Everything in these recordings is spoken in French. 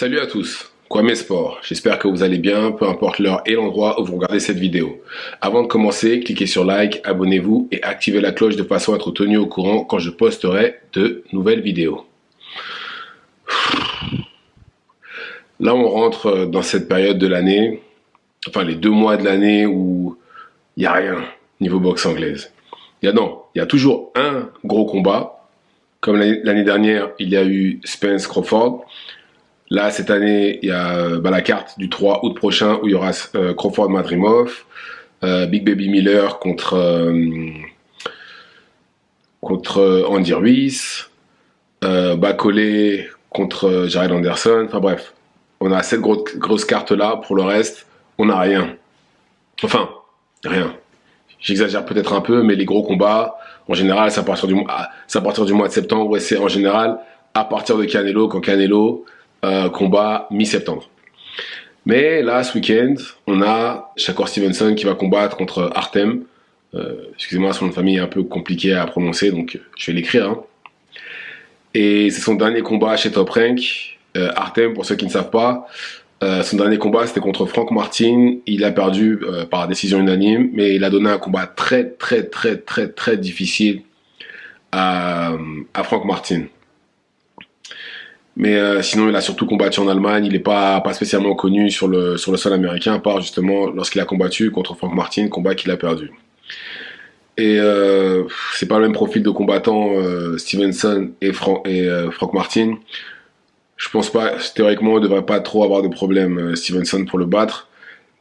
Salut à tous, Kwame Sport, j'espère que vous allez bien, peu importe l'heure et l'endroit où vous regardez cette vidéo. Avant de commencer, cliquez sur like, abonnez-vous et activez la cloche de façon à être tenu au courant quand je posterai de nouvelles vidéos. Là on rentre dans cette période de l'année, enfin les 2 mois de l'année où il n'y a rien niveau boxe anglaise. Il y a toujours un gros combat, comme l'année dernière il y a eu Spence Crawford. Là, cette année, il y a la carte du 3 août prochain où il y aura Crawford Madrimov, Big Baby Miller contre Andy Ruiz, Bacolé contre Jared Anderson. Enfin bref, on a cette grosse carte-là. Pour le reste, on n'a rien. Enfin, rien. J'exagère peut-être un peu, mais les gros combats, en général, c'est à partir du mois de septembre et c'est en général à partir de Canelo, quand Canelo combat mi-septembre. Mais là, ce week-end, on a Shakur Stevenson qui va combattre contre Artem. Excusez-moi, son nom de famille est un peu compliqué à prononcer, donc je vais l'écrire. Hein. Et c'est son dernier combat chez Top Rank. Artem, pour ceux qui ne savent pas, son dernier combat, c'était contre Frank Martin. Il a perdu par décision unanime, mais il a donné un combat très difficile à Frank Martin. Mais sinon, il a surtout combattu en Allemagne. Il n'est pas spécialement connu sur le sol américain, à part justement lorsqu'il a combattu contre Frank Martin, combat qu'il a perdu. Et c'est pas le même profil de combattant Stevenson et Frank Martin. Je pense pas, théoriquement, il devrait pas trop avoir de problème Stevenson pour le battre.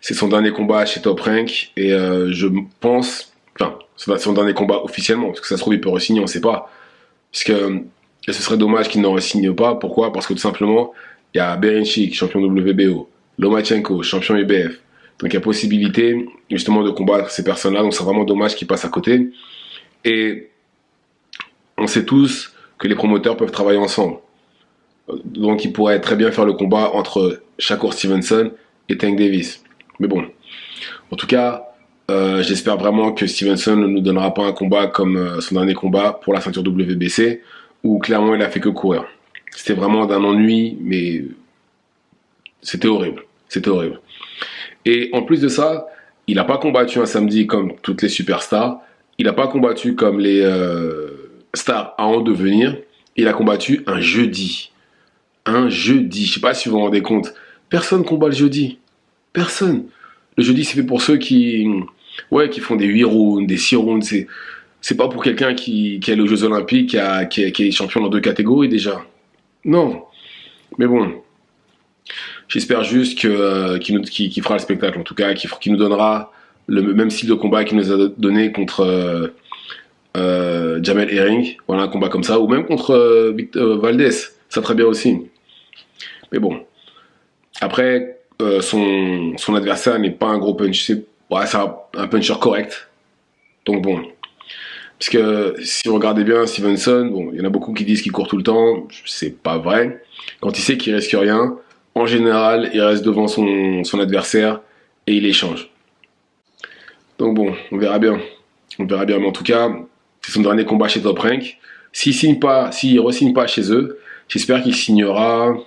C'est son dernier combat chez Top Rank et je pense, enfin, c'est son dernier combat officiellement, parce que ça se trouve il peut re-signer, on sait pas, parce que et ce serait dommage qu'il n'en re-signe pas. Pourquoi? Parce que tout simplement, il y a Berinchik, champion WBO, Lomachenko, champion IBF. Donc il y a possibilité justement de combattre ces personnes-là. Donc c'est vraiment dommage qu'ils passent à côté. Et on sait tous que les promoteurs peuvent travailler ensemble. Donc ils pourraient très bien faire le combat entre Shakur Stevenson et Tank Davis. Mais bon, en tout cas, j'espère vraiment que Stevenson ne nous donnera pas un combat comme son dernier combat pour la ceinture WBC, où clairement il a fait que courir. C'était vraiment d'un ennui, mais c'était horrible. C'était horrible. Et en plus de ça, il n'a pas combattu un samedi comme toutes les superstars. Il n'a pas combattu comme les stars à en devenir. Il a combattu un jeudi. Un jeudi. Je ne sais pas si vous vous rendez compte. Personne combat le jeudi. Personne. Le jeudi, c'est fait pour ceux qui font des 8 rounds, des 6 rounds. C'est pas pour quelqu'un qui est aux Jeux Olympiques, qui est champion dans 2 catégories déjà. Non. Mais bon. J'espère juste qu'il fera le spectacle, en tout cas, qu'il nous donnera le même style de combat qu'il nous a donné contre Jamel Herring. Voilà, un combat comme ça. Ou même contre Valdez. Ça très bien aussi. Mais bon. Après, son adversaire n'est pas un gros punch. C'est un puncher correct. Donc bon. Parce que si vous regardez bien Stevenson, bon, il y en a beaucoup qui disent qu'il court tout le temps, c'est pas vrai. Quand il sait qu'il risque rien, en général, il reste devant son adversaire et il échange. Donc bon, on verra bien. On verra bien, mais en tout cas, c'est son dernier combat chez Top Rank. S'il re-signe pas chez eux, j'espère qu'il signera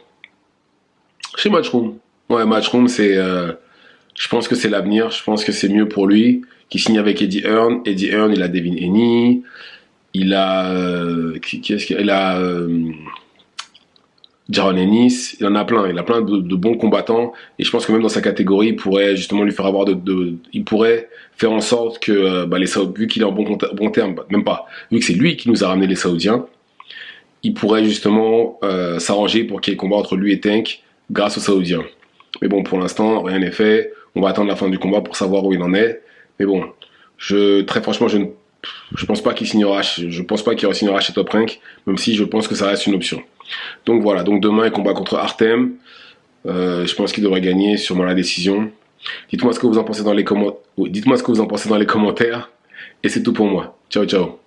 chez Matchroom. Ouais, Matchroom, je pense que c'est l'avenir, je pense que c'est mieux pour lui. Qui signe avec Eddie Hearn. Eddie Hearn, il a Devin Haney, il a Jaron Ennis, il en a plein, il a plein de bons combattants et je pense que même dans sa catégorie, il pourrait justement lui faire avoir il pourrait faire en sorte que les Saoudiens, vu qu'il est en bon terme, même pas, vu que c'est lui qui nous a ramené les Saoudiens, il pourrait justement s'arranger pour qu'il y ait combat entre lui et Tank grâce aux Saoudiens. Mais bon, pour l'instant, rien n'est fait. On va attendre la fin du combat pour savoir où il en est. Mais bon, très franchement, je pense pas qu'il signera. Je pense pas qu'il re-signera chez Top Rank, même si je pense que ça reste une option. Donc voilà. Donc demain, il combat contre Artem. Je pense qu'il devrait gagner, sûrement la décision. Dites-moi ce que vous en pensez dans les commentaires. Et c'est tout pour moi. Ciao, ciao.